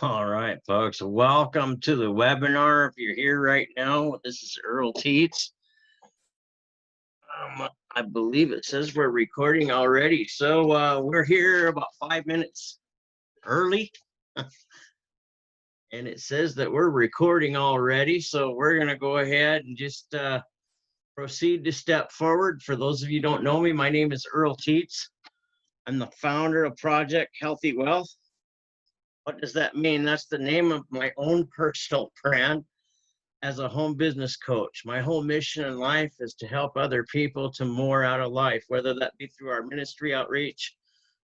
All right, folks, welcome to the webinar. If you're here right now, this is Earl Teets. I believe it says we're recording already. So we're here about 5 minutes early. And it says that we're recording already. So we're going to go ahead and just proceed to step forward. For those of you who don't know me, my name is Earl Teets. I'm the founder of Project Healthy Wealth. What does that mean? That's the name of my own personal brand as a home business coach. My whole mission in life is to help other people to more out of life, whether that be through our ministry outreach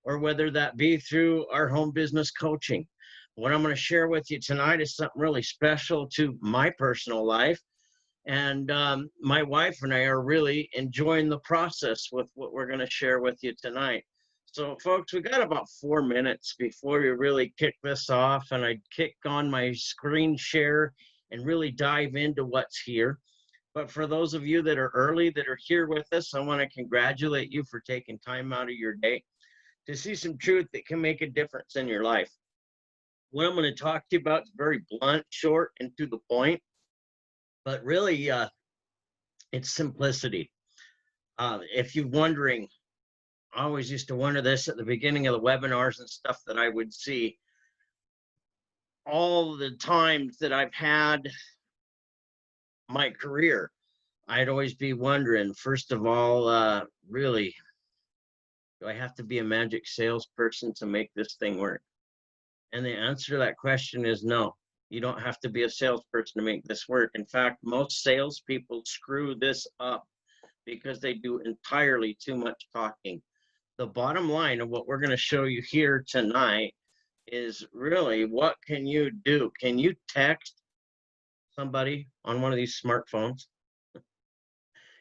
or whether that be through our home business coaching. What I'm going to share with you tonight is something really special to my personal life. And my wife and I are really enjoying the process with what we're going to share with you tonight. So, folks, we got about 4 minutes before we really kick this off, and I kick on my screen share and really dive into what's here. But for those of you that are early, that are here with us, I want to congratulate you for taking time out of your day to see some truth that can make a difference in your life. What I'm going to talk to you about is very blunt, short, and to the point, but really it's simplicity. If you're wondering, I always used to wonder this at the beginning of the webinars and stuff that I would see. All the times that I've had my career, I'd always be wondering, first of all, really, do I have to be a magic salesperson to make this thing work? And the answer to that question is no. You don't have to be a salesperson to make this work. In fact, most salespeople screw this up because they do entirely too much talking. The bottom line of what we're going to show you here tonight is really, what can you do? Can you text somebody on one of these smartphones?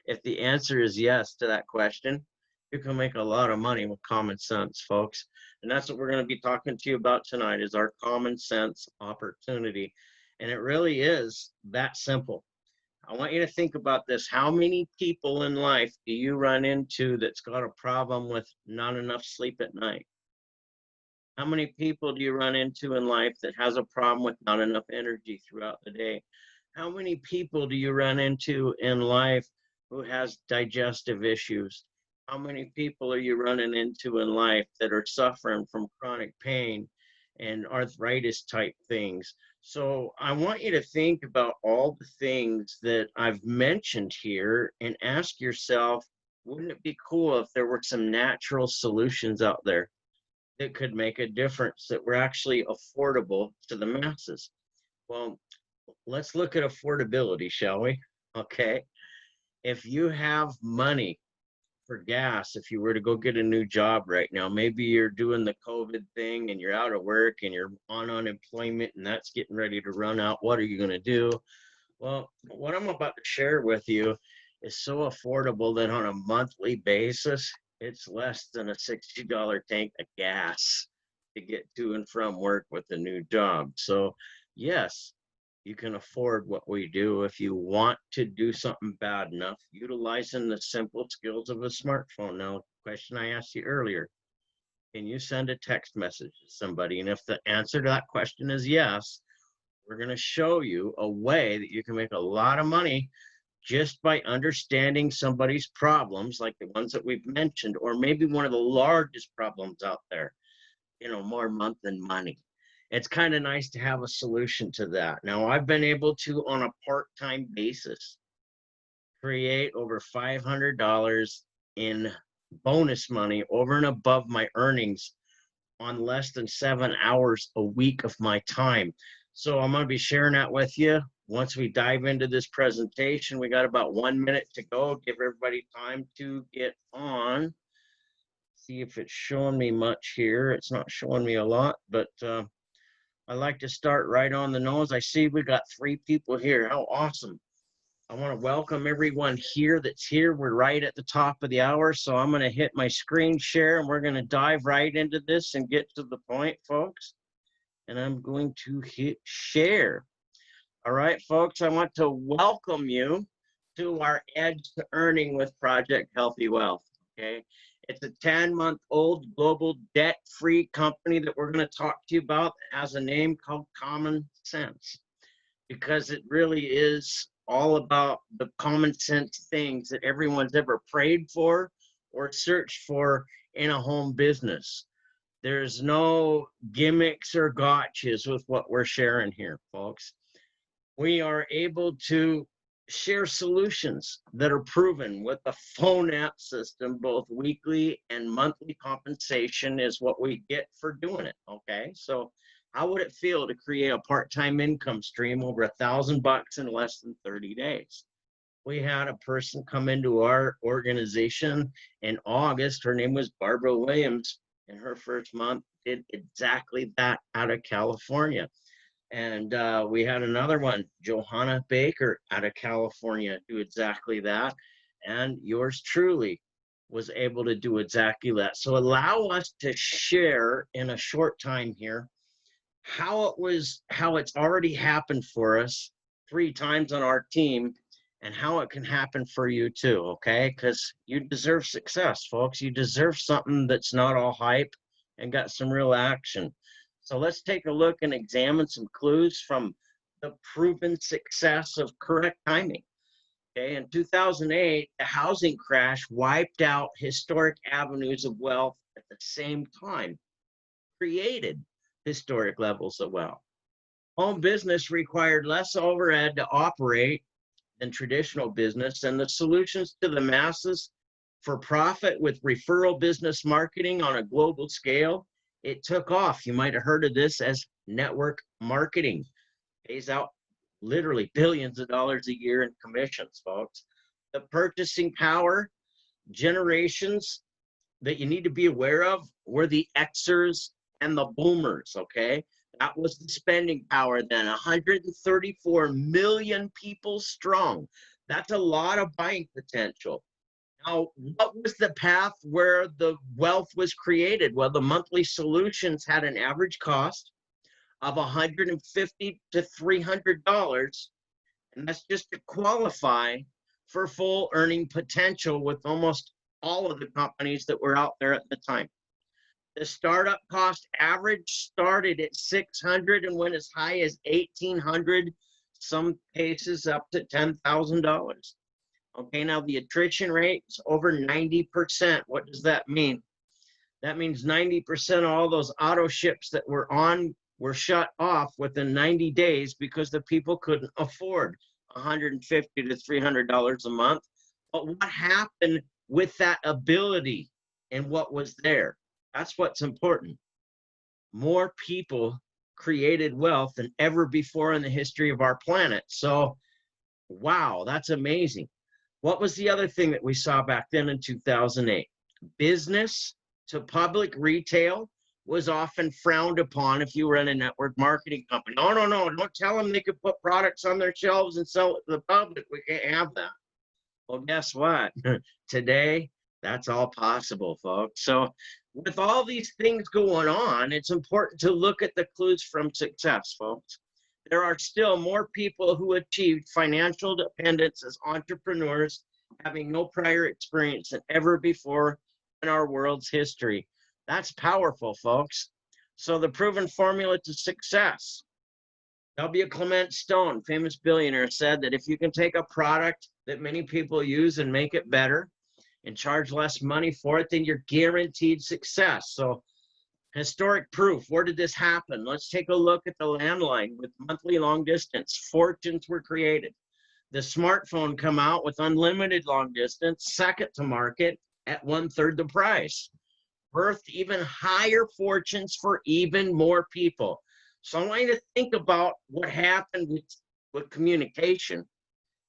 If the answer is yes to that question, you can make a lot of money with common sense, folks. And that's what we're going to be talking to you about tonight, is our common sense opportunity. And it really is that simple. I want you to think about this. How many people in life do you run into that's got a problem with not enough sleep at night? How many people do you run into in life that has a problem with not enough energy throughout the day? How many people do you run into in life who has digestive issues? How many people are you running into in life that are suffering from chronic pain and arthritis type things? So I want you to think about all the things that I've mentioned here and ask yourself, wouldn't it be cool if there were some natural solutions out there that could make a difference, that were actually affordable to the masses? Well, let's look at affordability, shall we? Okay. If you have money for gas, if you were to go get a new job right now, maybe you're doing the COVID thing and you're out of work and you're on unemployment and that's getting ready to run out. What are you going to do? Well, what I'm about to share with you is so affordable that on a monthly basis, it's less than a $60 tank of gas to get to and from work with a new job. So, yes, you can afford what we do if you want to do something bad enough, utilizing the simple skills of a smartphone. Now, question I asked you earlier, can you send a text message to somebody? And if the answer to that question is yes, we're going to show you a way that you can make a lot of money just by understanding somebody's problems, like the ones that we've mentioned, or maybe one of the largest problems out there, more month than money. It's kind of nice to have a solution to that. Now, I've been able to, on a part-time basis, create over $500 in bonus money over and above my earnings on less than 7 hours a week of my time. So I'm going to be sharing that with you. Once we dive into this presentation, we got about 1 minute to go. Give everybody time to get on. See if it's showing me much here. It's not showing me a lot, but I like to start right on the nose. I see we got 3 people here. How awesome. I want to welcome everyone here that's here. We're right at the top of the hour, so I'm going to hit my screen share, and we're going to dive right into this and get to the point, folks. And I'm going to hit share. All right, folks, I want to welcome you to our Edge to Earning with Project Healthy Wealth, okay? It's a 10-month-old global debt-free company that we're going to talk to you about. It has a name called Common Sense, because it really is all about the common sense things that everyone's ever prayed for or searched for in a home business. There's no gimmicks or gotchas with what we're sharing here, folks. We are able to share solutions that are proven with the phone app system. Both weekly and monthly compensation is what we get for doing it. Okay, so how would it feel to create a part-time income stream over $1,000 in less than 30 days? We had a person come into our organization in August. Her name was Barbara Williams. In her first month, did exactly that out of California. And we had another one, Johanna Baker, out of California, do exactly that. And yours truly was able to do exactly that. So allow us to share in a short time here how it's already happened for us 3 times on our team, and how it can happen for you too, okay? Because you deserve success, folks. You deserve something that's not all hype and got some real action. So let's take a look and examine some clues from the proven success of correct timing. Okay, in 2008, the housing crash wiped out historic avenues of wealth at the same time, created historic levels of wealth. Home business required less overhead to operate than traditional business, and the solutions to the masses for profit with referral business marketing on a global scale, it took off. You might have heard of this as network marketing. Pays out literally billions of dollars a year in commissions, folks. The purchasing power generations that you need to be aware of were the Xers and the boomers, okay? That was the spending power then, 134 million people strong. That's a lot of buying potential. Now, what was the path where the wealth was created? Well, the monthly solutions had an average cost of $150 to $300, and that's just to qualify for full earning potential with almost all of the companies that were out there at the time. The startup cost average started at $600 and went as high as $1,800, some cases up to $10,000. Okay, now the attrition rate is over 90%. What does that mean? That means 90% of all those auto ships that were were shut off within 90 days because the people couldn't afford $150 to $300 a month. But what happened with that ability and what was there? That's what's important. More people created wealth than ever before in the history of our planet. So, wow, that's amazing. What was the other thing that we saw back then in 2008? Business to public retail was often frowned upon if you were in a network marketing company. No, no, no, don't tell them they could put products on their shelves and sell it to the public. We can't have that. Well, guess what? Today, that's all possible, folks. So with all these things going on, it's important to look at the clues from success, folks. There are still more people who achieved financial independence as entrepreneurs, having no prior experience than ever before in our world's history. That's powerful, folks. So the proven formula to success. W. Clement Stone, famous billionaire, said that if you can take a product that many people use and make it better and charge less money for it, then you're guaranteed success. So historic proof. Where did this happen? Let's take a look at the landline with monthly long distance. Fortunes were created. The smartphone come out with unlimited long distance, second to market at 1/3 the price. Birthed even higher fortunes for even more people. So I want you to think about what happened with communication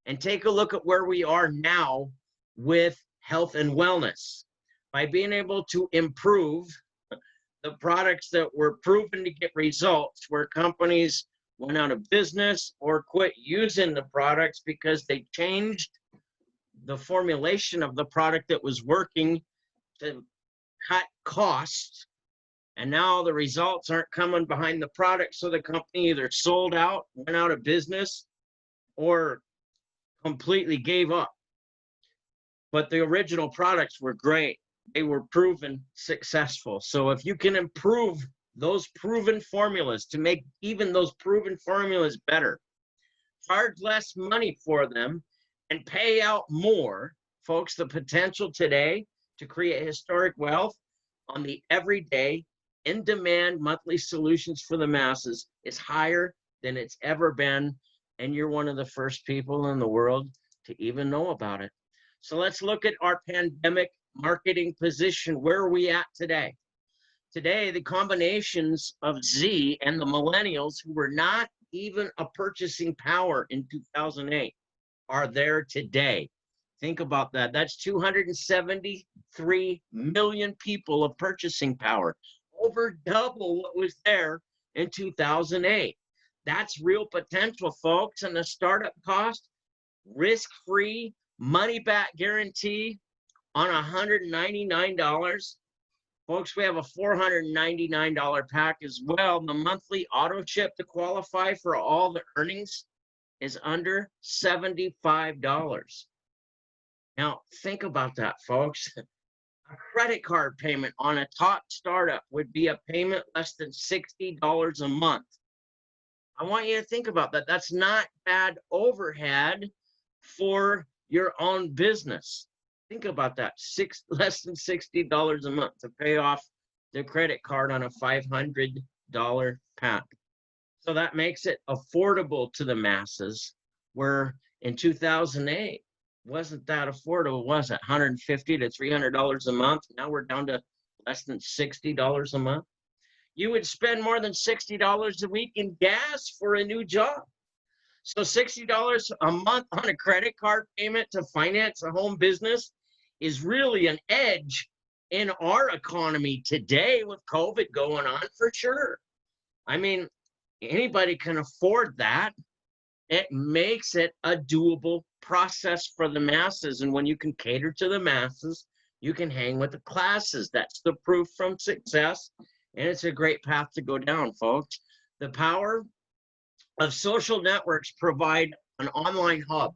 and take a look at where we are now with health and wellness. By being able to improve the products that were proven to get results, where companies went out of business or quit using the products because they changed the formulation of the product that was working to cut costs, and now the results aren't coming behind the product, so the company either sold out, went out of business, or completely gave up. But the original products were great. they were proven successful. So if you can improve those proven formulas to make even those proven formulas better, charge less money for them, and pay out more, folks, the potential today to create historic wealth on the everyday, in demand monthly solutions for the masses is higher than it's ever been. And you're one of the first people in the world to even know about it. So let's look at our pandemic marketing position. Where are we at today? Today, the combinations of Z and the millennials who were not even a purchasing power in 2008 are there today. Think about that. That's 273 million people of purchasing power, over double what was there in 2008. That's real potential, folks. And the startup cost, risk-free, money-back guarantee on $199. Folks, we have a $499 pack as well. The monthly auto ship to qualify for all the earnings is under $75. Now, think about that, folks. A credit card payment on a top startup would be a payment less than $60 a month. I want you to think about that. That's not bad overhead for your own business. Think about that, less than $60 a month to pay off the credit card on a $500 pack. So that makes it affordable to the masses, where in 2008, wasn't that affordable, was it? $150 to $300 a month. Now we're down to less than $60 a month. You would spend more than $60 a week in gas for a new job. So $60 a month on a credit card payment to finance a home business is really an edge in our economy today with COVID going on, for sure. I mean, anybody can afford that. It makes it a doable process for the masses. And when you can cater to the masses, you can hang with the classes. That's the proof from success. And it's a great path to go down, folks. The power of social networks provide an online hub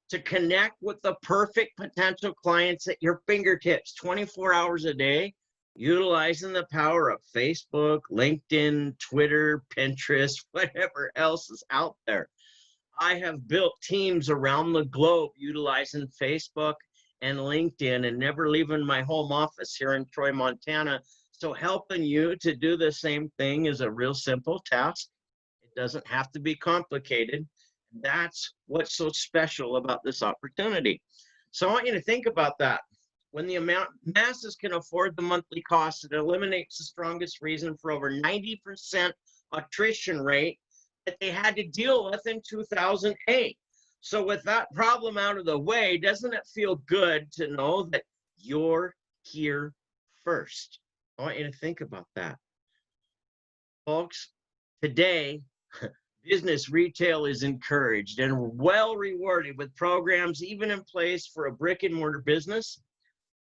to connect with the perfect potential clients at your fingertips 24 hours a day, utilizing the power of Facebook, LinkedIn, Twitter, Pinterest, whatever else is out there. I have built teams around the globe utilizing Facebook and LinkedIn and never leaving my home office here in Troy, Montana. So helping you to do the same thing is a real simple task. It doesn't have to be complicated. That's what's so special about this opportunity. So I want you to think about that. When the masses can afford the monthly cost, it eliminates the strongest reason for over 90% attrition rate that they had to deal with in 2008. So with that problem out of the way, doesn't it feel good to know that you're here first? I want you to think about that. Folks, today, business retail is encouraged and well rewarded with programs even in place for a brick and mortar business.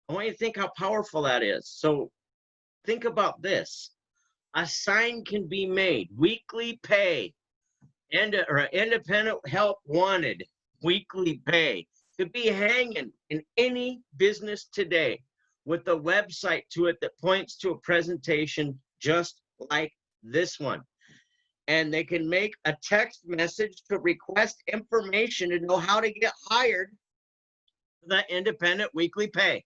I want you to think how powerful that is. So think about this. A sign can be made, weekly pay, or independent help wanted, weekly pay, could be hanging in any business today with a website to it that points to a presentation just like this one. And they can make a text message to request information to know how to get hired for that independent weekly pay.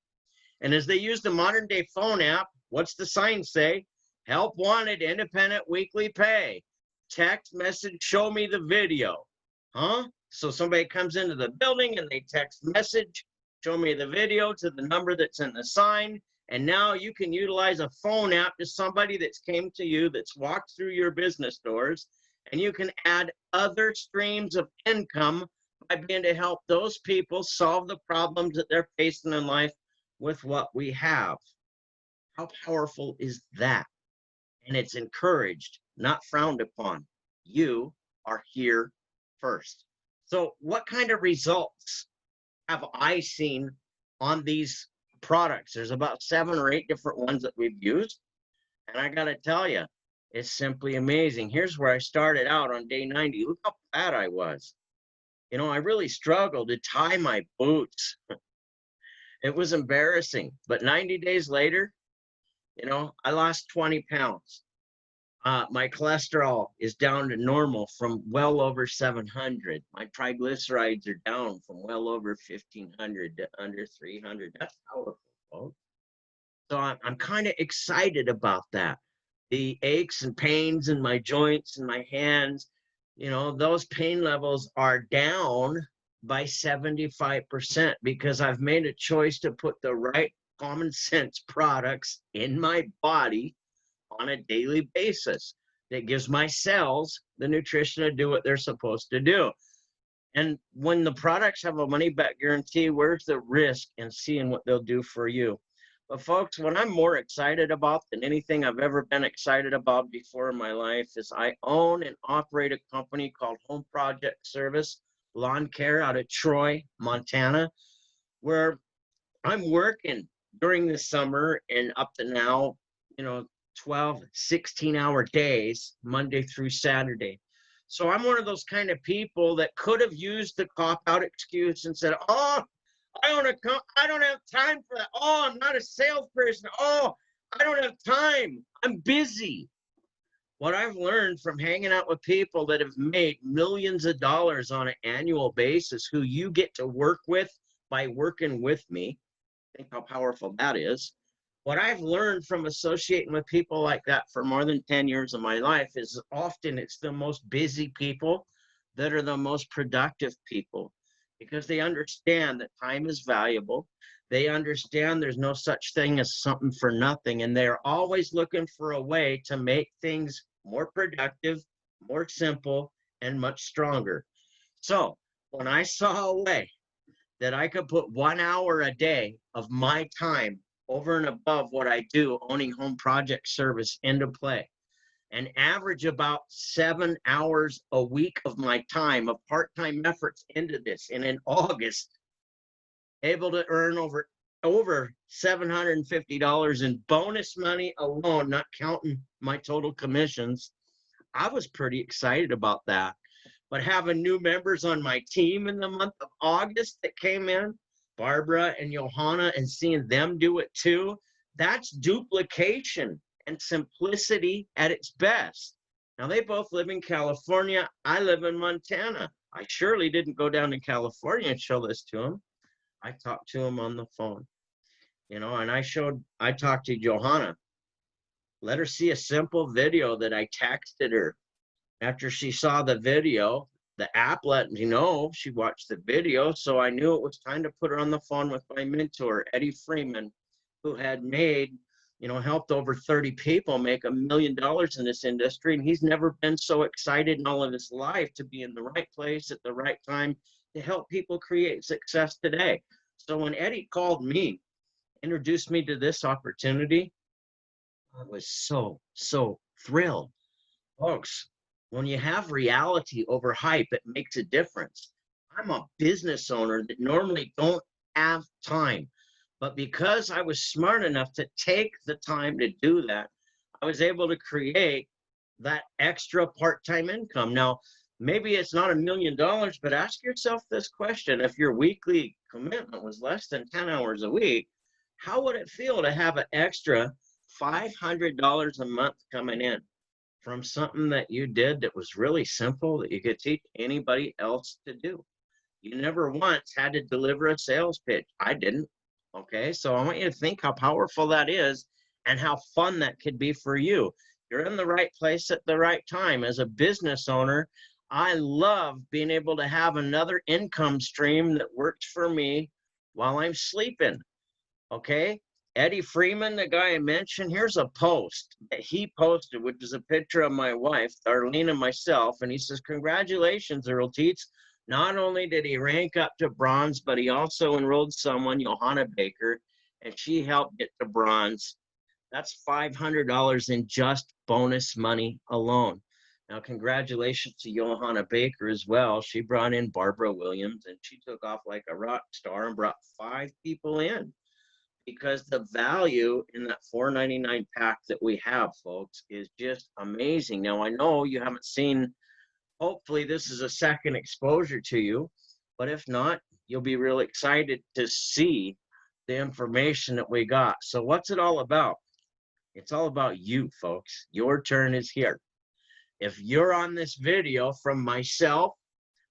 And as they use the modern day phone app, what's the sign say? Help wanted, independent weekly pay. Text message, show me the video. Huh? So somebody comes into the building and they text message, show me the video to the number that's in the sign. And now you can utilize a phone app to somebody that's came to you, that's walked through your business doors, and you can add other streams of income by being to help those people solve the problems that they're facing in life with what we have. How powerful is that? And it's encouraged, not frowned upon. You are here first. So what kind of results have I seen on these products? There's about 7 or 8 different ones that we've used. And I got to tell you, it's simply amazing. Here's where I started out on day 90. Look how fat I was. You know, I really struggled to tie my boots. It was embarrassing. But 90 days later, you know, I lost 20 pounds. My cholesterol is down to normal from well over 700. My triglycerides are down from well over 1,500 to under 300. That's powerful, folks. So I'm kind of excited about that. The aches and pains in my joints and my hands, you know, those pain levels are down by 75% because I've made a choice to put the right common sense products in my body on a daily basis that gives my cells the nutrition to do what they're supposed to do. And when the products have a money back guarantee, where's the risk in seeing what they'll do for you? But folks, what I'm more excited about than anything I've ever been excited about before in my life is I own and operate a company called Home Project Service Lawn Care out of Troy, Montana, where I'm working during the summer and up to now, you know, 12, 16-hour days, Monday through Saturday. So I'm one of those kind of people that could have used the cop-out excuse and said, oh, I don't have time for that. Oh, I'm not a salesperson. Oh, I don't have time. I'm busy. What I've learned from hanging out with people that have made millions of dollars on an annual basis, who you get to work with by working with me, think how powerful that is. What I've learned from associating with people like that for more than 10 years of my life is often it's the most busy people that are the most productive people because they understand that time is valuable. They understand there's no such thing as something for nothing, and they're always looking for a way to make things more productive, more simple, and much stronger. So when I saw a way that I could put 1 hour a day of my time over and above what I do owning Home Project Service into play and average about 7 hours a week of my time of part-time efforts into this. And in August, able to earn over $750 in bonus money alone, not counting my total commissions. I was pretty excited about that. But having new members on my team in the month of August that came in, Barbara and Johanna, and seeing them do it too, that's duplication and simplicity at its best. Now, they both live in California. I live in Montana. I surely didn't go down to California and show this to them. I talked to them on the phone, you know, and I talked to Johanna. Let her see a simple video that I texted her. After she saw the video, the app let me know she watched the video, so I knew it was time to put her on the phone with my mentor, Eddie Freeman, who had made, you know, helped over 30 people make $1 million in this industry, and he's never been so excited in all of his life to be in the right place at the right time to help people create success today. So when Eddie called me, introduced me to this opportunity, I was so thrilled. Folks, when you have reality over hype, it makes a difference. I'm a business owner that normally don't have time, but because I was smart enough to take the time to do that, I was able to create that extra part-time income. Now, maybe it's not $1 million, but ask yourself this question. If your weekly commitment was less than 10 hours a week, how would it feel to have an extra $500 a month coming in from something that you did that was really simple that you could teach anybody else to do? You never once had to deliver a sales pitch. I didn't. Okay, so I want you to think how powerful that is and how fun that could be for you. You're in the right place at the right time. As a business owner, I love being able to have another income stream that works for me while I'm sleeping. Okay, Eddie Freeman, the guy I mentioned, here's a post that he posted, which is a picture of my wife, Darlene, and myself. And he says, congratulations, Earl Teets. Not only did he rank up to bronze, but he also enrolled someone, Johanna Baker, and she helped get to bronze. That's $500 in just bonus money alone. Now, congratulations to Johanna Baker as well. She brought in Barbara Williams, and she took off like a rock star and brought 5 people in, because the value in that $4.99 pack that we have, folks, is just amazing. Now, I know you haven't seen, hopefully this is a second exposure to you, but if not, you'll be real excited to see the information that we got. So what's it all about? It's all about you, folks. Your turn is here. If you're on this video from myself,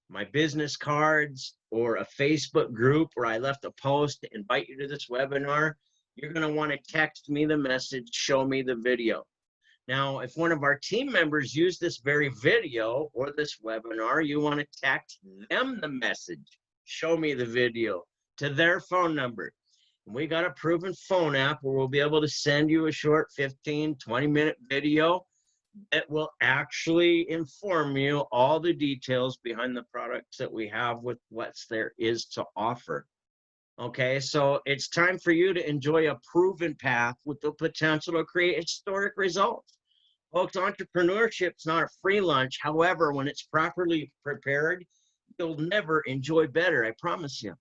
my business cards, or a Facebook group where I left a post to invite you to this webinar, you're going to want to text me the message, show me the video. Now, if one of our team members used this very video or this webinar, you want to text them the message, show me the video, to their phone number. And we got a proven phone app where we'll be able to send you a short 15, 20-minute video that will actually inform you all the details behind the products that we have with what there is to offer. Okay, so it's time for you to enjoy a proven path with the potential to create historic results. Folks, entrepreneurship's not a free lunch. However, when it's properly prepared, you'll never enjoy better, I promise you.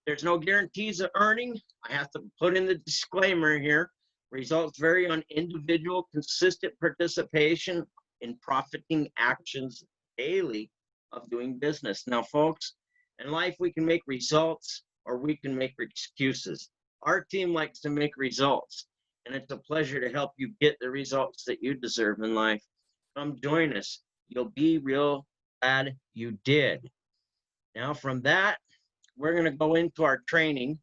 There's no guarantees of earning. I have to put in the disclaimer here. Results vary on individual, consistent participation in profiting actions daily of doing business. Now, folks, in life, we can make results or we can make excuses. Our team likes to make results, and it's a pleasure to help you get the results that you deserve in life. Come join us. You'll be real glad you did. Now, from that, we're going to go into our training.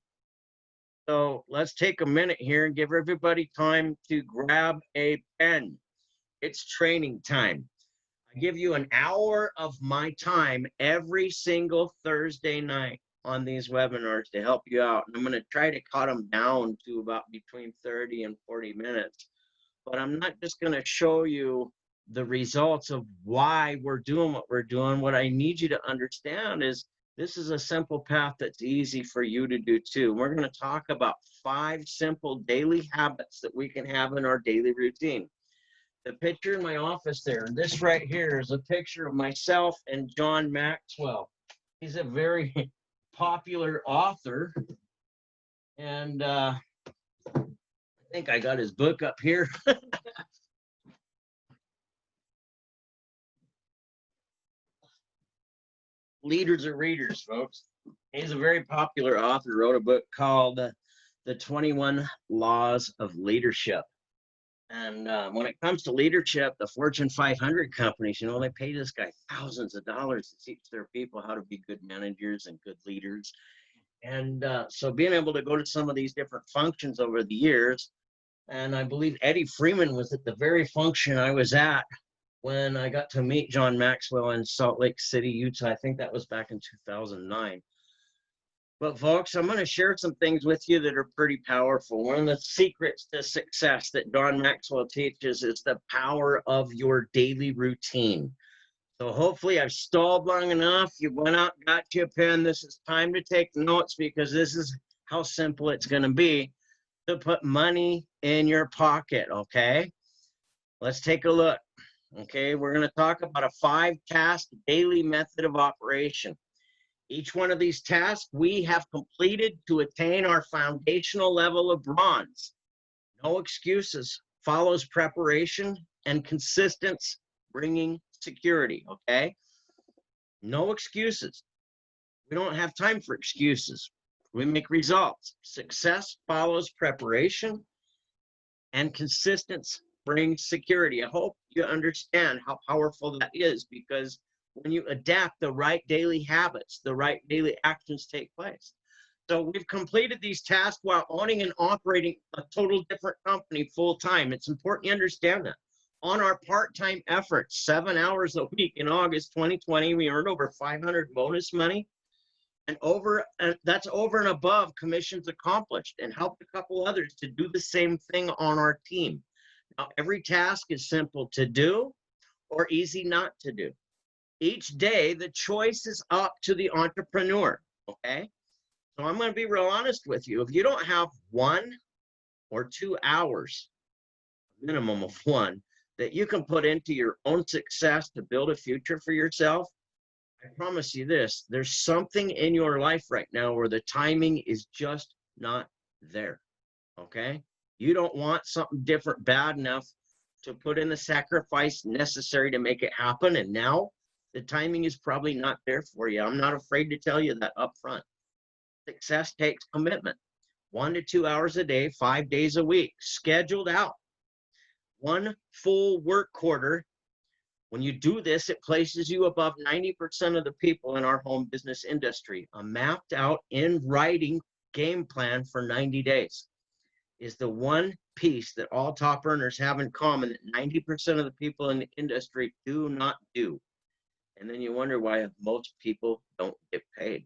So let's take a minute here and give everybody time to grab a pen. It's training time. I give you an hour of my time every single Thursday night on these webinars to help you out. And I'm going to try to cut them down to about between 30 and 40 minutes. But I'm not just going to show you the results of why we're doing what we're doing. What I need you to understand is this is a simple path that's easy for you to do too. We're going to talk about 5 simple daily habits that we can have in our daily routine. The picture in my office there, this right here is a picture of myself and John Maxwell. He's a very popular author, and I think I got his book up here. Leaders are readers, folks. He's a very popular author, wrote a book called The 21 Laws of Leadership. And when it comes to leadership, the Fortune 500 companies, you know, they pay this guy thousands of dollars to teach their people how to be good managers and good leaders. And so being able to go to some of these different functions over the years, and I believe Eddie Freeman was at the very function I was at when I got to meet John Maxwell in Salt Lake City, Utah. I think that was back in 2009. But folks, I'm going to share some things with you that are pretty powerful. One of the secrets to success that John Maxwell teaches is the power of your daily routine. So hopefully I've stalled long enough. You went out, got you a pen. This is time to take notes because this is how simple it's going to be to put money in your pocket, okay? Let's take a look. Okay, we're going to talk about a 5-task daily method of operation. Each one of these tasks we have completed to attain our foundational level of bronze. No excuses, follows preparation and consistency, bringing security, okay? No excuses. We don't have time for excuses. We make results. Success follows preparation and consistency brings security. I hope you understand how powerful that is, because when you adapt the right daily habits, the right daily actions take place. So we've completed these tasks while owning and operating a total different company full time. It's important you understand that. On our part-time efforts, 7 hours a week in August 2020, we earned over 500 bonus money, and that's over and above commissions accomplished, and helped a couple others to do the same thing on our team. Now, every task is simple to do or easy not to do. Each day, the choice is up to the entrepreneur, okay? So I'm going to be real honest with you. If you don't have 1 or 2 hours, minimum of 1, that you can put into your own success to build a future for yourself, I promise you this, there's something in your life right now where the timing is just not there, okay? You don't want something different bad enough to put in the sacrifice necessary to make it happen, and now the timing is probably not there for you. I'm not afraid to tell you that up front. Success takes commitment. 1 to 2 hours a day, 5 days a week, scheduled out. One full work quarter. When you do this, it places you above 90% of the people in our home business industry. A mapped out in writing game plan for 90 days is the one piece that all top earners have in common that 90% of the people in the industry do not do. And then you wonder why most people don't get paid.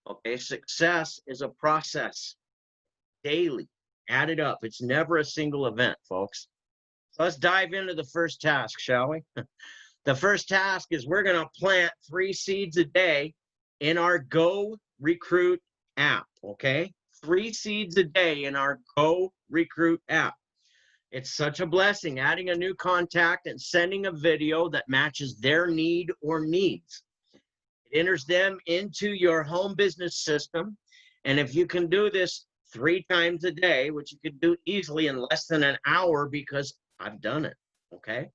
Okay, success is a process, daily, add it up. It's never a single event, folks. So let's dive into the first task, shall we? The first task is we're going to plant 3 seeds a day in our Go Recruit app, okay? 3 seeds a day in our Go Recruit app. It's such a blessing, adding a new contact and sending a video that matches their need or needs. It enters them into your home business system, and if you can do this 3 times a day, which you could do easily in less than an hour because I've done it, okay?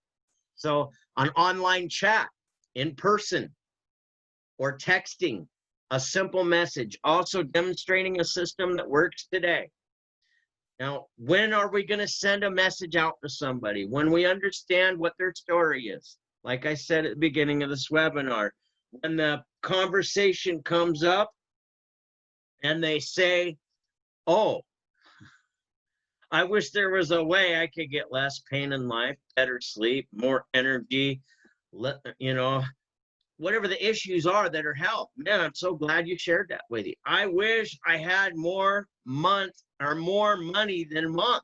So on online chat, in person, or texting, a simple message, also demonstrating a system that works today. Now, when are we going to send a message out to somebody? When we understand what their story is. Like I said at the beginning of this webinar, when the conversation comes up and they say, oh, I wish there was a way I could get less pain in life, better sleep, more energy, whatever the issues are that are health. Man, I'm so glad you shared that with you. I wish I had more money than a month.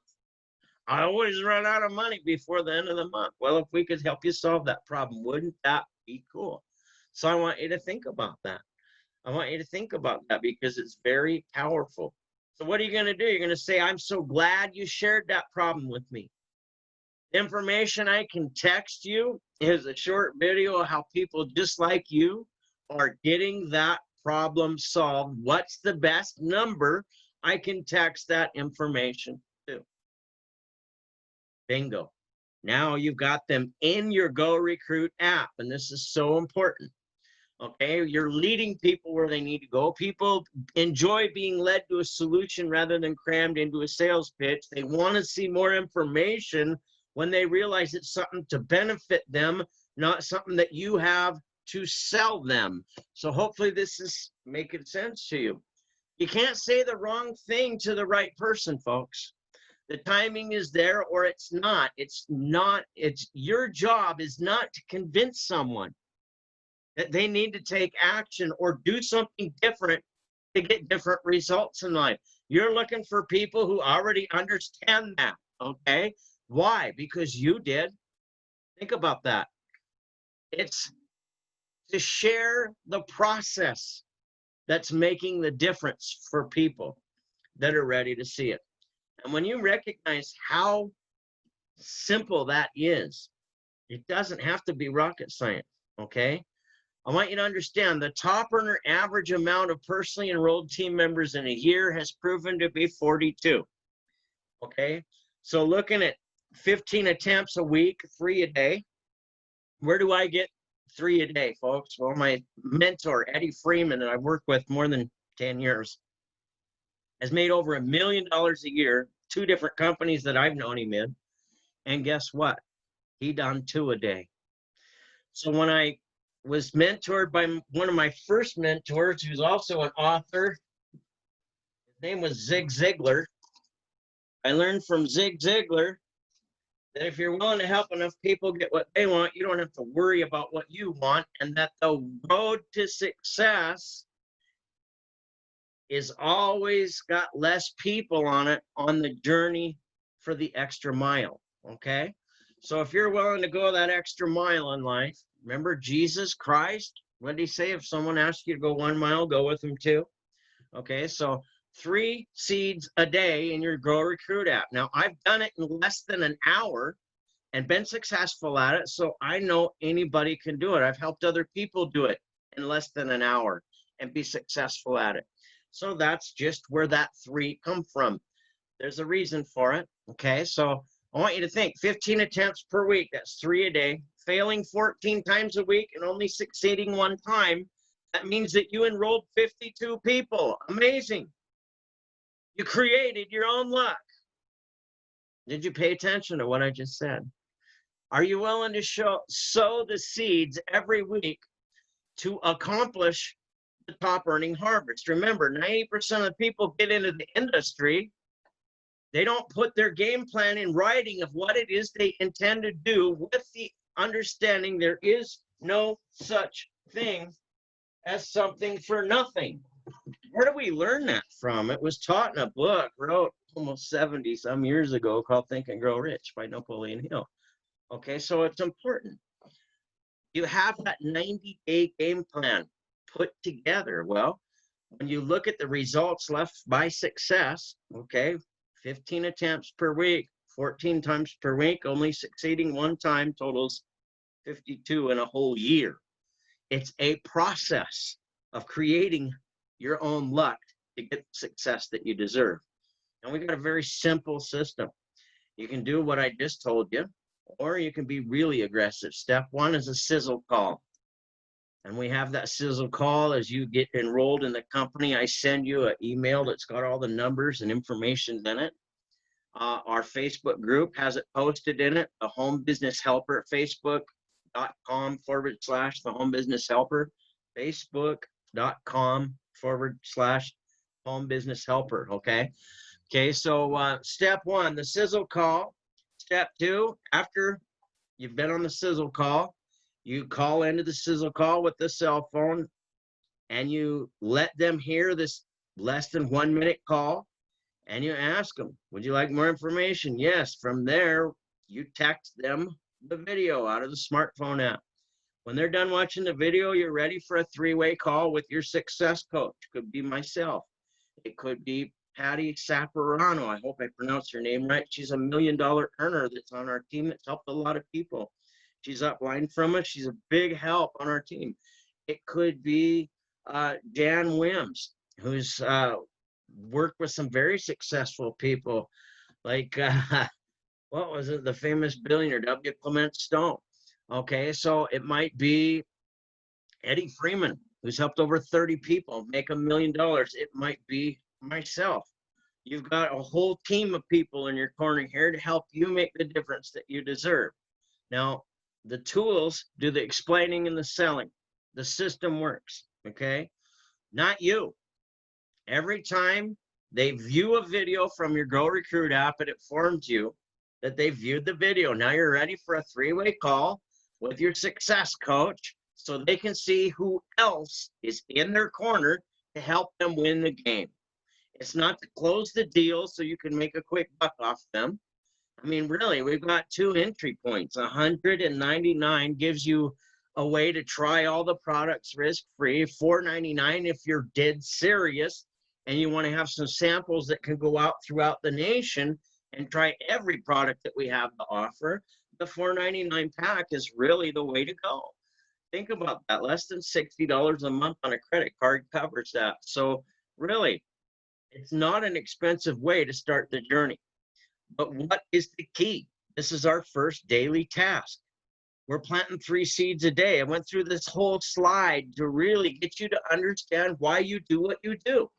I always run out of money before the end of the month. Well, if we could help you solve that problem, wouldn't that be cool? So I want you to think about that. I want you to think about that because it's very powerful. So what are you going to do? You're going to say, I'm so glad you shared that problem with me. Information I can text you is a short video of how people just like you are getting that problem solved. What's the best number I can text that information to? Bingo. Now you've got them in your Go Recruit app, and this is so important. Okay, you're leading people where they need to go. People enjoy being led to a solution rather than crammed into a sales pitch. They want to see more information when they realize it's something to benefit them, not something that you have to sell them. So hopefully this is making sense to you. You can't say the wrong thing to the right person, folks. The timing is there or it's not. It's your job is not to convince someone that they need to take action or do something different to get different results in life. You're looking for people who already understand that, okay? Why? Because you did. Think about that. It's to share the process that's making the difference for people that are ready to see it. And when you recognize how simple that is, it doesn't have to be rocket science, okay? I want you to understand the top earner average amount of personally enrolled team members in a year has proven to be 42. Okay, so looking at 15 attempts a week, 3 a day. Where do I get 3 a day, folks? Well, my mentor, Eddie Freeman, that I've worked with more than 10 years, has made over $1 million a year, 2 different companies that I've known him in. And guess what? He done 2 a day. So when I was mentored by one of my first mentors, who's also an author. His name was Zig Ziglar. I learned from Zig Ziglar that if you're willing to help enough people get what they want, you don't have to worry about what you want, and that the road to success is always got less people on it on the journey for the extra mile, okay? So if you're willing to go that extra mile in life, remember Jesus Christ? What did he say? If someone asks you to go 1 mile, go with them 2. Okay, so 3 seeds a day in your Grow Recruit app. Now, I've done it in less than an hour and been successful at it, so I know anybody can do it. I've helped other people do it in less than an hour and be successful at it. So that's just where that 3 come from. There's a reason for it, okay? So I want you to think 15 attempts per week, that's 3 a day, failing 14 times a week and only succeeding 1 time. That means that you enrolled 52 people. Amazing. You created your own luck. Did you pay attention to what I just said? Are you willing to sow the seeds every week to accomplish the top earning harvest? Remember, 90% of people get into the industry. They don't put their game plan in writing of what it is they intend to do, with the understanding there is no such thing as something for nothing. Where do we learn that from? It was taught in a book wrote almost 70 some years ago called Think and Grow Rich by Napoleon Hill. Okay, so it's important. You have that 90-day game plan put together. Well, when you look at the results left by success, okay, 15 attempts per week, 14 times per week, only succeeding one time totals 52 in a whole year. It's a process of creating your own luck to get the success that you deserve. And we've got a very simple system. You can do what I just told you, or you can be really aggressive. Step one is a sizzle call. And we have that sizzle call as you get enrolled in the company. I send you an email that's got all the numbers and information in it. Our Facebook group has it posted in it, the Home Business Helper, facebook.com/the Home Business Helper, facebook.com/Home Business Helper. Okay. Okay. So step one, the sizzle call. Step two, after you've been on the sizzle call, you call into the sizzle call with the cell phone and you let them hear this less than 1 minute call and you ask them, would you like more information? Yes. From there, you text them the video out of the smartphone app. When they're done watching the video, you're ready for a 3-way call with your success coach. It could be myself. It could be Patty Saperano. I hope I pronounced her name right. She's a $1 million earner that's on our team. That's helped a lot of people. She's upline from us. She's a big help on our team. It could be Dan Wims, who's worked with some very successful people, like what was it? The famous billionaire W. Clement Stone. Okay, so it might be Eddie Freeman, who's helped over 30 people make $1 million. It might be myself. You've got a whole team of people in your corner here to help you make the difference that you deserve. Now, the tools do the explaining and the selling. The system works, okay? Not you. Every time they view a video from your Go Recruit app, it informs you that they viewed the video. Now you're ready for a 3-way call with your success coach so they can see who else is in their corner to help them win the game. It's not to close the deal so you can make a quick buck off them. I mean, really, we've got 2 entry points. $199 gives you a way to try all the products risk-free. $499 if you're dead serious and you want to have some samples that can go out throughout the nation and try every product that we have to offer. The $499 pack is really the way to go. Think about that. Less than $60 a month on a credit card covers that. So really, it's not an expensive way to start the journey. But what is the key? This is our first daily task. We're planting 3 seeds a day. I went through this whole slide to really get you to understand why you do what you do.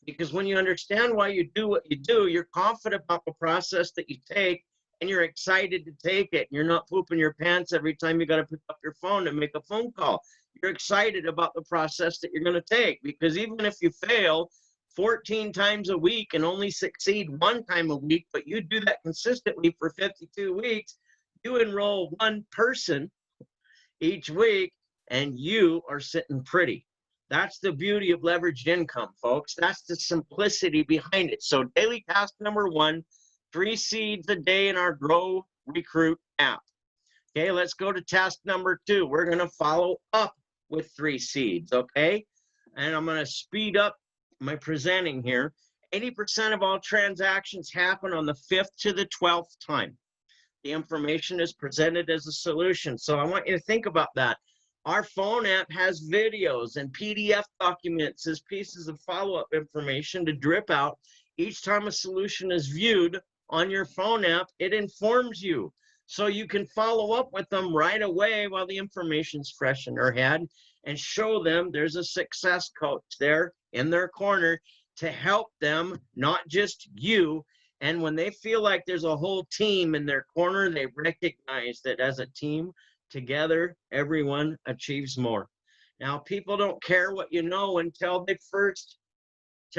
Because when you understand why you do what you do, you're confident about the process that you take and you're excited to take it. You're not pooping your pants every time you got to pick up your phone and make a phone call. You're excited about the process that you're going to take, because even if you fail 14 times a week and only succeed 1 time a week, but you do that consistently for 52 weeks, you enroll 1 person each week and you are sitting pretty. That's the beauty of leveraged income, folks. That's the simplicity behind it. So daily task number 1, 3 seeds a day in our Grow Recruit app. Okay, let's go to task number 2. We're going to follow up with 3 seeds, okay? And I'm going to speed up my presenting here. 80% of all transactions happen on the 5th to the 12th time. The information is presented as a solution. So I want you to think about that. Our phone app has videos and PDF documents as pieces of follow-up information to drip out. Each time a solution is viewed on your phone app, it informs you. So you can follow up with them right away while the information's fresh in their head and show them there's a success coach there in their corner to help them, not just you. And when they feel like there's a whole team in their corner, they recognize that as a team, together, everyone achieves more. Now, people don't care what you know until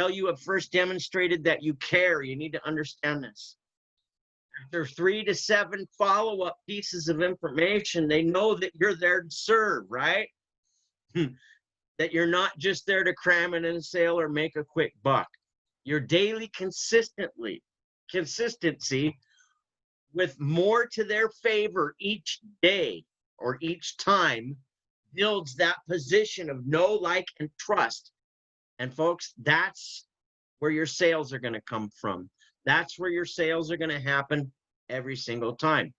you have first demonstrated that you care. You need to understand this. After 3 to 7 follow-up pieces of information, they know that you're there to serve, right? That you're not just there to cram in a sale or make a quick buck. Your daily consistency with more to their favor each day or each time builds that position of know, like, and trust. And folks, that's where your sales are going to come from. That's where your sales are going to happen every single time.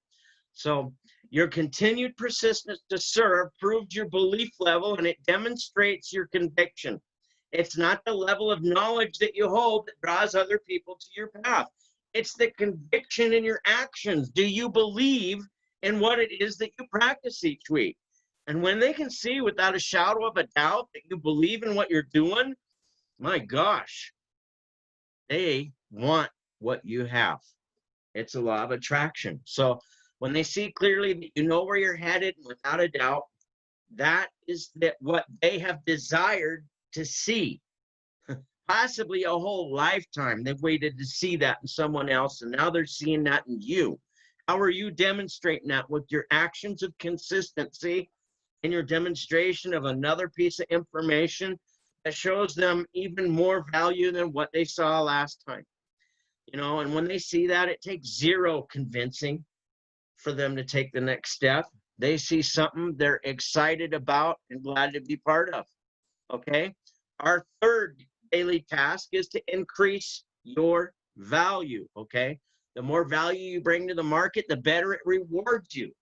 So your continued persistence to serve proves your belief level, and it demonstrates your conviction. It's not the level of knowledge that you hold that draws other people to your path. It's the conviction in your actions. Do you believe in what it is that you practice each week? And when they can see without a shadow of a doubt that you believe in what you're doing, my gosh, they want what you have. It's a law of attraction. So when they see clearly that you know where you're headed, without a doubt, that is what they have desired to see. Possibly a whole lifetime. They've waited to see that in someone else, and now they're seeing that in you. How are you demonstrating that? With your actions of consistency and your demonstration of another piece of information that shows them even more value than what they saw last time. And when they see that, it takes zero convincing for them to take the next step. They see something they're excited about and glad to be part of. Okay? Our third daily task is to increase your value. Okay? The more value you bring to the market, the better it rewards you.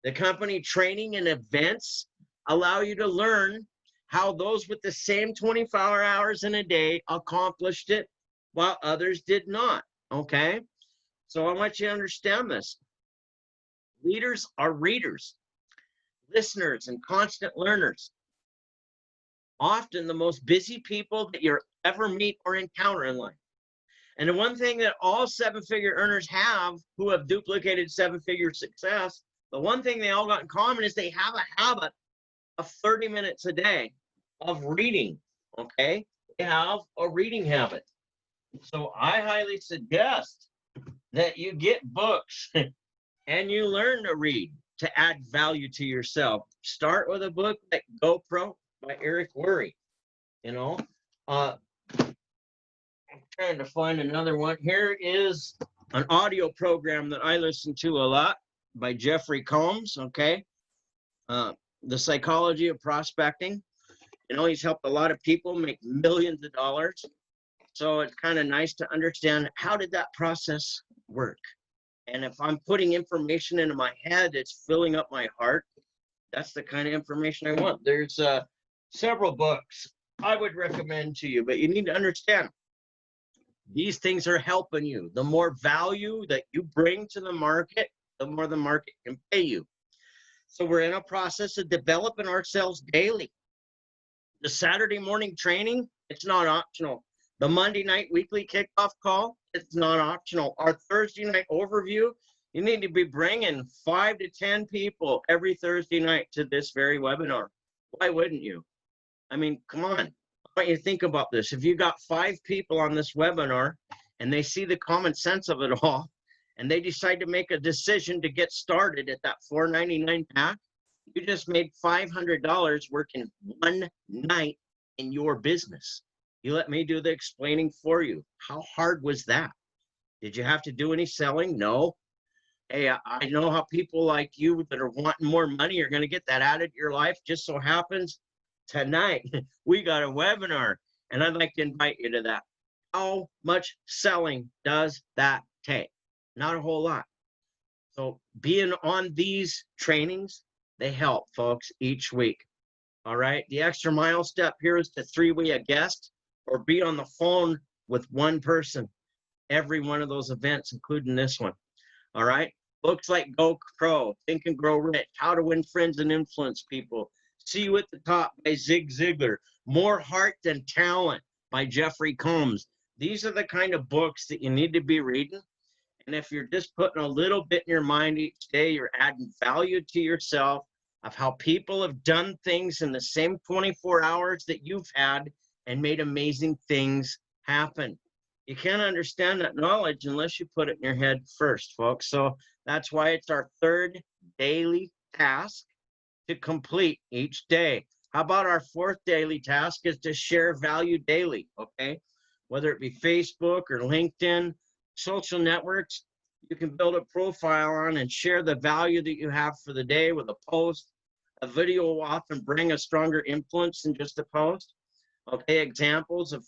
The company training and events allow you to learn how those with the same 24 hours in a day accomplished it while others did not. Okay? So I want you to understand this. Leaders are readers, listeners, and constant learners. Often the most busy people that you'll ever meet or encounter in life. And the one thing that all 7-figure earners have who have duplicated 7-figure success, the one thing they all got in common is they have a habit of 30 minutes a day of reading. Okay? They have a reading habit. So I highly suggest that you get books and you learn to read to add value to yourself. Start with a book like GoPro by Eric Worre. I'm trying to find another one. Here is an audio program that I listen to a lot by Jeffrey Combs. Okay. The Psychology of Prospecting. He's helped a lot of people make millions of dollars. So it's kind of nice to understand, how did that process work? And if I'm putting information into my head, it's filling up my heart. That's the kind of information I want. There's several books I would recommend to you, but you need to understand, these things are helping you. The more value that you bring to the market, the more the market can pay you. So we're in a process of developing ourselves daily. The Saturday morning training, it's not optional. The Monday night weekly kickoff call, it's not optional. Our Thursday night overview, you need to be bringing 5 to 10 people every Thursday night to this very webinar. Why wouldn't you? I mean, come on. I want you to think about this. If you got 5 people on this webinar and they see the common sense of it all, and they decide to make a decision to get started at that $4.99 pack, you just made $500 working one night in your business. You let me do the explaining for you. How hard was that? Did you have to do any selling? No. Hey, I know how people like you that are wanting more money are going to get that added to your life. Just so happens tonight we got a webinar, and I'd like to invite you to that. How much selling does that take? Not a whole lot. So being on these trainings, they help folks each week. All right. The extra mile step here is to 3-way a guest or be on the phone with one person every one of those events, including this one. All right. Books like Go Pro, Think and Grow Rich, How to Win Friends and Influence People, See You at the Top by Zig Ziglar, More Heart Than Talent by Jeffrey Combs. These are the kind of books that you need to be reading. And if you're just putting a little bit in your mind each day, you're adding value to yourself of how people have done things in the same 24 hours that you've had and made amazing things happen. You can't understand that knowledge unless you put it in your head first, folks. So that's why it's our third daily task to complete each day. How about our fourth daily task is to share value daily, okay? Whether it be Facebook or LinkedIn, social networks, you can build a profile on and share the value that you have for the day with a post. A video will often bring a stronger influence than just a post. Okay, examples of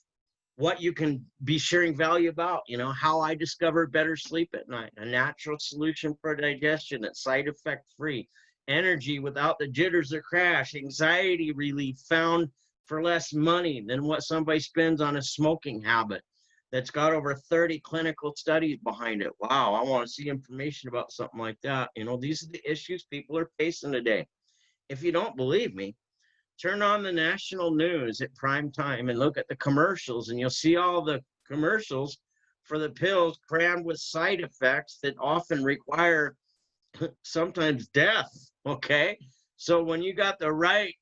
what you can be sharing value about, how I discovered better sleep at night, a natural solution for digestion that's side effect free, energy without the jitters or crash, anxiety relief found for less money than what somebody spends on a smoking habit that's got over 30 clinical studies behind it. Wow, I want to see information about something like that. These are the issues people are facing today. If you don't believe me, turn on the national news at prime time and look at the commercials, and you'll see all the commercials for the pills crammed with side effects that often require sometimes death. Okay. So when you got the right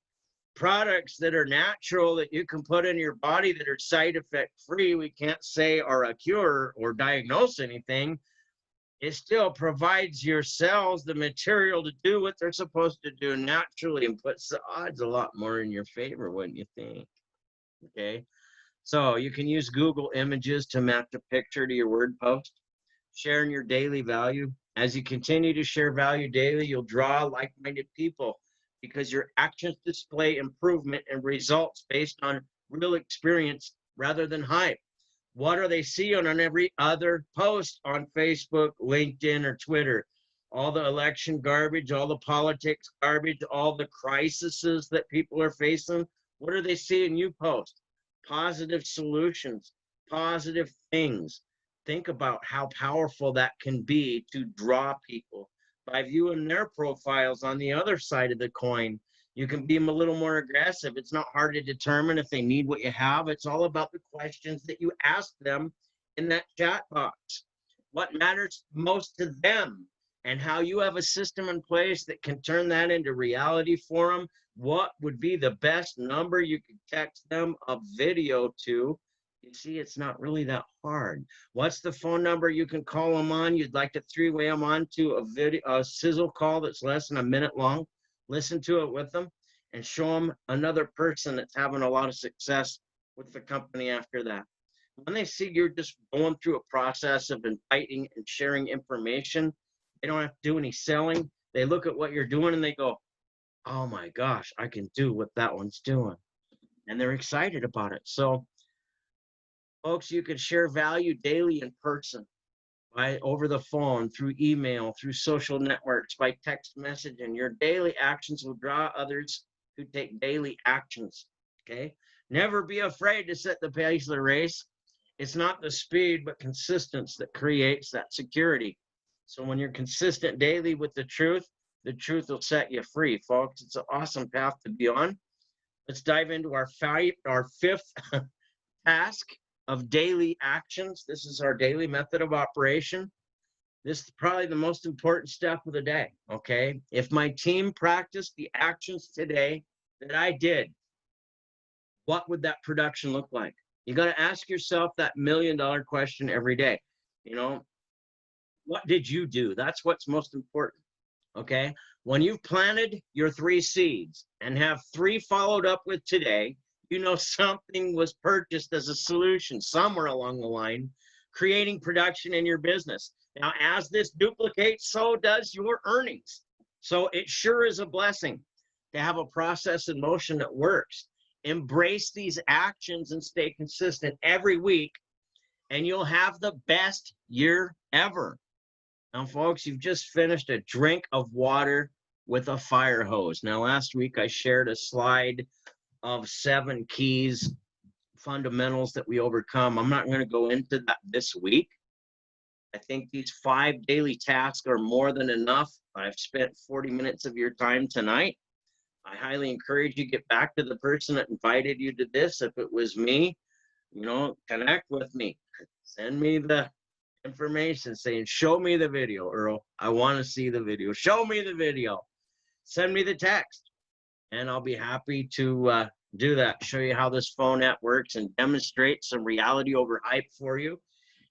products that are natural that you can put in your body that are side effect free, we can't say are a cure or diagnose anything. It still provides your cells the material to do what they're supposed to do naturally and puts the odds a lot more in your favor, wouldn't you think? Okay. So you can use Google Images to match a picture to your word post, sharing your daily value. As you continue to share value daily, you'll draw like-minded people because your actions display improvement and results based on real experience rather than hype. What are they seeing on every other post on Facebook, LinkedIn, or Twitter? All the election garbage, all the politics garbage, all the crises that people are facing. What are they seeing you post? Positive solutions, positive things. Think about how powerful that can be to draw people by viewing their profiles on the other side of the coin. You can be a little more aggressive. It's not hard to determine if they need what you have. It's all about the questions that you ask them in that chat box. What matters most to them and how you have a system in place that can turn that into reality for them. What would be the best number you could text them a video to? You see, it's not really that hard. What's the phone number you can call them on? You'd like to three-way them on to a sizzle call that's less than a minute long. Listen to it with them and show them another person that's having a lot of success with the company after that. When they see you're just going through a process of inviting and sharing information, they don't have to do any selling. They look at what you're doing and they go, oh my gosh, I can do what that one's doing. And they're excited about it. So, folks, you can share value daily in person, by over the phone, through email, through social networks, by text messaging. Your daily actions will draw others who take daily actions. Okay. Never be afraid to set the pace of the race. It's not the speed, but consistency that creates that security. So when you're consistent daily with the truth will set you free, folks. It's an awesome path to be on. Let's dive into our fifth task of daily actions. This is our daily method of operation. This is probably the most important step of the day, okay? If my team practiced the actions today that I did, what would that production look like? You got to ask yourself that $1 million question every day. What did you do? That's what's most important, okay? When you've planted your 3 seeds and have 3 followed up with today, something was purchased as a solution somewhere along the line, creating production in your business. Now, as this duplicates, so does your earnings. So it sure is a blessing to have a process in motion that works. Embrace these actions and stay consistent every week, and you'll have the best year ever. Now, folks, you've just finished a drink of water with a fire hose. Now, last week I shared a slide of 7 keys, fundamentals that we overcome. I'm not going to go into that this week. I think these 5 daily tasks are more than enough. I've spent 40 minutes of your time tonight. I highly encourage you to get back to the person that invited you to this. If it was me, connect with me. Send me the information saying, show me the video, Earl. I want to see the video. Show me the video. Send me the text, and I'll be happy to do that. Show you how this phone app works and demonstrate some reality over hype for you.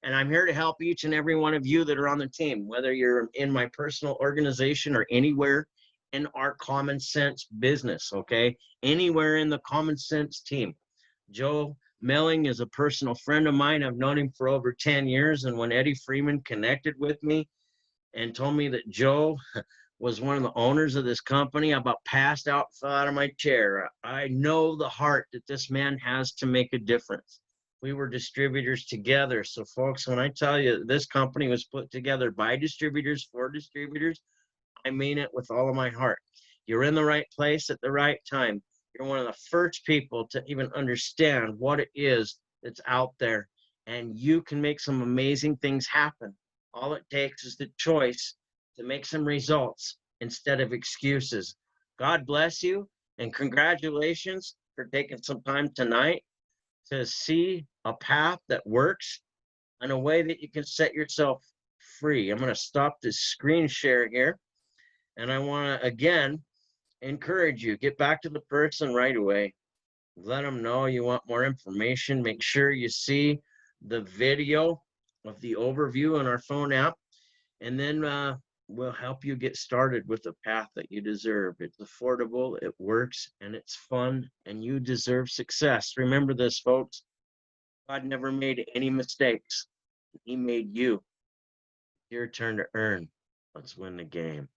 And I'm here to help each and every one of you that are on the team, whether you're in my personal organization or anywhere in our common sense business, okay? Anywhere in the common sense team. Joe Melling is a personal friend of mine. I've known him for over 10 years. And when Eddie Freeman connected with me and told me that Joe was one of the owners of this company, I about passed out, fell out of my chair. I know the heart that this man has to make a difference. We were distributors together. So folks, when I tell you this company was put together by distributors for distributors, I mean it with all of my heart. You're in the right place at the right time. You're one of the first people to even understand what it is that's out there, and you can make some amazing things happen. All it takes is the choice to make some results instead of excuses. God bless you, and congratulations for taking some time tonight to see a path that works in a way that you can set yourself free. I'm going to stop this screen share here, and I want to again encourage you, get back to the person right away. Let them know you want more information. Make sure you see the video of the overview on our phone app, and then we'll help you get started with the path that you deserve. It's affordable, it works, and it's fun, and you deserve success. Remember this, folks. God never made any mistakes. He made you. Your turn to earn. Let's win the game.